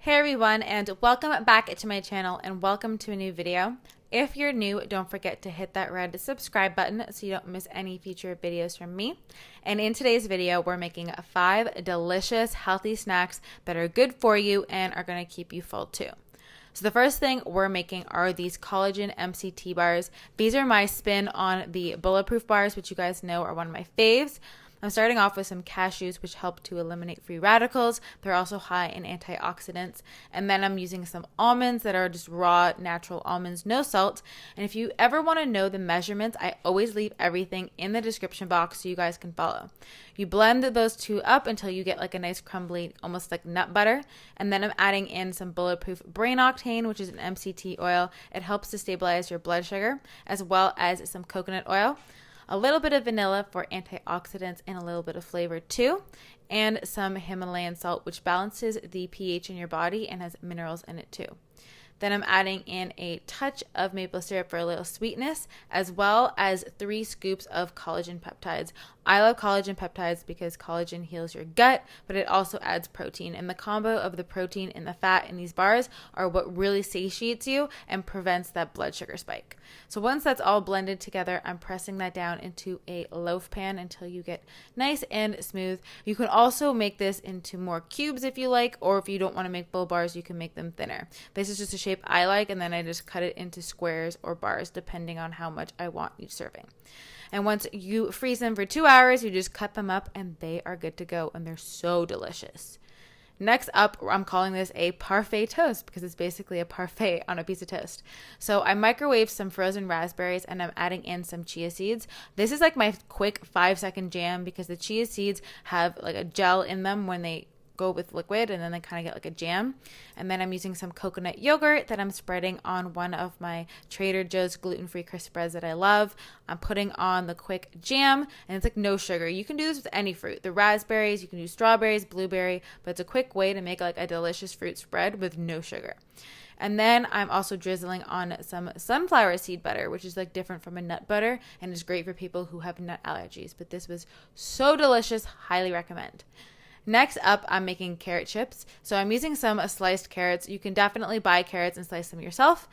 Hey everyone, and welcome back to my channel and welcome to a new video. If you're new, don't forget to hit that red subscribe button so you don't miss any future videos from me. And in today's video, we're making 5 delicious healthy snacks that are good for you and are going to keep you full too. So the first thing we're making are these Collagen MCT Bars. These are my spin on the bulletproof bars, which you guys know are one of my faves. I'm starting off with some cashews, which help to eliminate free radicals. They're also high in antioxidants. And then I'm using some almonds that are just raw, natural almonds, no salt. And if you ever want to know the measurements, I always leave everything in the description box so you guys can follow. You blend those two up until you get like a nice crumbly, almost like nut butter. And then I'm adding in some bulletproof brain octane, which is an MCT oil. It helps to stabilize your blood sugar, as well as some coconut oil. A little bit of vanilla for antioxidants and a little bit of flavor too, and some Himalayan salt, which balances the pH in your body and has minerals in it too. Then I'm adding in a touch of maple syrup for a little sweetness, as well as 3 scoops of collagen peptides. I love collagen peptides because collagen heals your gut, but it also adds protein. And the combo of the protein and the fat in these bars are what really satiates you and prevents that blood sugar spike. So once that's all blended together, I'm pressing that down into a loaf pan until you get nice and smooth. You can also make this into more cubes if you like, or if you don't want to make full bars, you can make them thinner. This is just a shape I like, and then I just cut it into squares or bars depending on how much I want each serving. And once you freeze them for 2 hours, you just cut them up and they are good to go, and they're so delicious. Next up, I'm calling this a Parfait Toast because it's basically a parfait on a piece of toast. So I microwaved some frozen raspberries and I'm adding in some chia seeds. This is like my quick 5-second jam because the chia seeds have like a gel in them when they go with liquid, and then they kind of get like a jam. And then I'm using some coconut yogurt that I'm spreading on one of my Trader Joe's gluten-free Crispbreads that I love. I'm putting on the quick jam, and it's like no sugar. You can do this with any fruit. The raspberries, you can do strawberries, blueberry, but it's a quick way to make like a delicious fruit spread with no sugar. And then I'm also drizzling on some sunflower seed butter, which is like different from a nut butter and is great for people who have nut allergies. But this was so delicious, highly recommend. Next up, I'm making carrot chips. So I'm using some sliced carrots. You can definitely buy carrots and slice them yourself.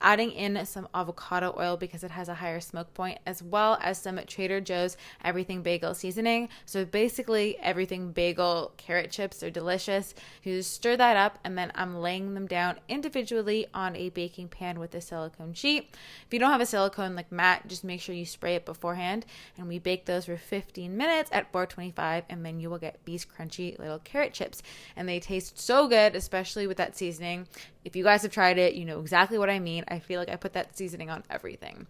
Adding in some avocado oil because it has a higher smoke point, as well as some Trader Joe's everything bagel seasoning. So basically everything bagel carrot chips are delicious. You just stir that up, and then I'm laying them down individually on a baking pan with a silicone sheet. If you don't have a silicone like mat, just make sure you spray it beforehand. And we bake those for 15 minutes at 425, and then you will get these crunchy little carrot chips. And they taste so good, especially with that seasoning. If you guys have tried it, you know exactly what I mean. I feel like I put that seasoning on everything.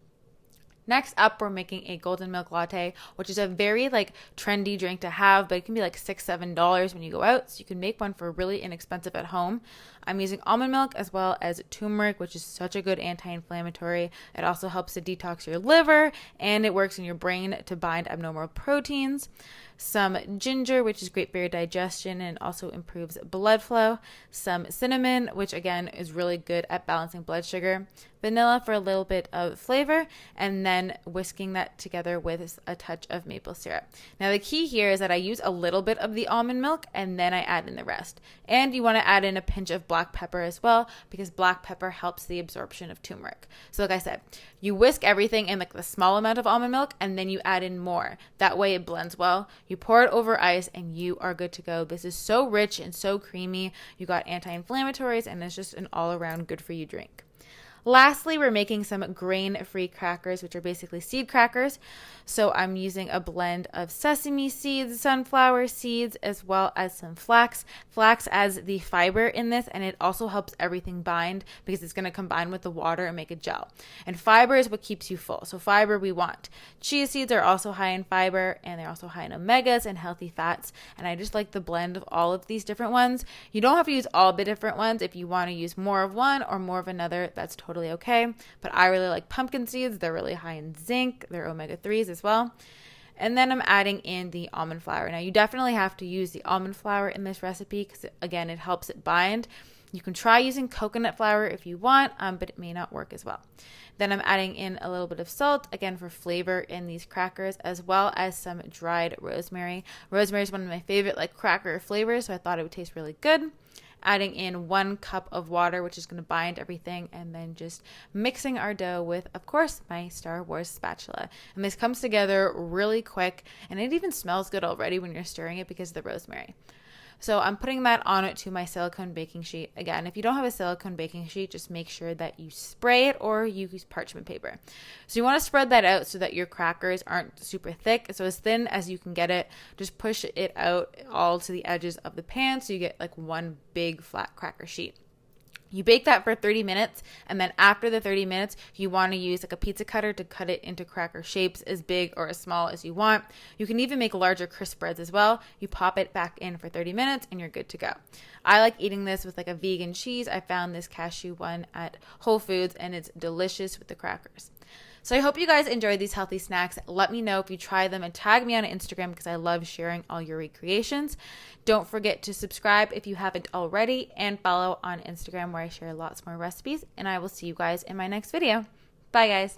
Next up, we're making a golden milk latte, which is a very like trendy drink to have, but it can be like $6-7 when you go out. So you can make one for really inexpensive at home. I'm using almond milk as well as turmeric, which is such a good anti-inflammatory. It also helps to detox your liver, and it works in your brain to bind abnormal proteins. Some ginger, which is great for your digestion and also improves blood flow. Some cinnamon, which again is really good at balancing blood sugar. Vanilla for a little bit of flavor, and then whisking that together with a touch of maple syrup. Now the key here is that I use a little bit of the almond milk and then I add in the rest. And you want to add in a pinch of black pepper as well, because black pepper helps the absorption of turmeric. So like I said, you whisk everything in like the small amount of almond milk, and then you add in more. That way it blends well. You pour it over ice and you are good to go. This is so rich and so creamy. You got anti-inflammatories, and it's just an all-around good for you drink. Lastly, we're making some grain-free crackers, which are basically seed crackers. So I'm using a blend of sesame seeds, sunflower seeds, as well as some flax. Flax adds the fiber in this, and it also helps everything bind because it's going to combine with the water and make a gel. And fiber is what keeps you full. So fiber we want. Chia seeds are also high in fiber, and they're also high in omegas and healthy fats. And I just like the blend of all of these different ones. You don't have to use all the different ones. If you want to use more of one or more of another, that's totally okay. But I really like pumpkin seeds. They're really high in zinc. They're omega-3s as well. And then I'm adding in the almond flour. Now you definitely have to use the almond flour in this recipe because again, it helps it bind. You can try using coconut flour if you want, but it may not work as well. Then I'm adding in a little bit of salt, again for flavor in these crackers, as well as some dried rosemary. Rosemary is one of my favorite like cracker flavors, so I thought it would taste really good. adding in 1 cup of water, which is going to bind everything, and then just mixing our dough with, of course, my Star Wars spatula. And this comes together really quick, and it even smells good already when you're stirring it because of the rosemary. So I'm putting that on it to my silicone baking sheet. Again, if you don't have a silicone baking sheet, just make sure that you spray it or you use parchment paper. So you want to spread that out so that your crackers aren't super thick. So as thin as you can get it, just push it out all to the edges of the pan so you get like one big flat cracker sheet. You bake that for 30 minutes, and then after the 30 minutes, you want to use like a pizza cutter to cut it into cracker shapes as big or as small as you want. You can even make larger crisp breads as well. You pop it back in for 30 minutes, and you're good to go. I like eating this with like a vegan cheese. I found this cashew one at Whole Foods, and it's delicious with the crackers. So I hope you guys enjoyed these healthy snacks. Let me know if you try them and tag me on Instagram because I love sharing all your recreations. Don't forget to subscribe if you haven't already and follow on Instagram where I share lots more recipes. And I will see you guys in my next video. Bye guys.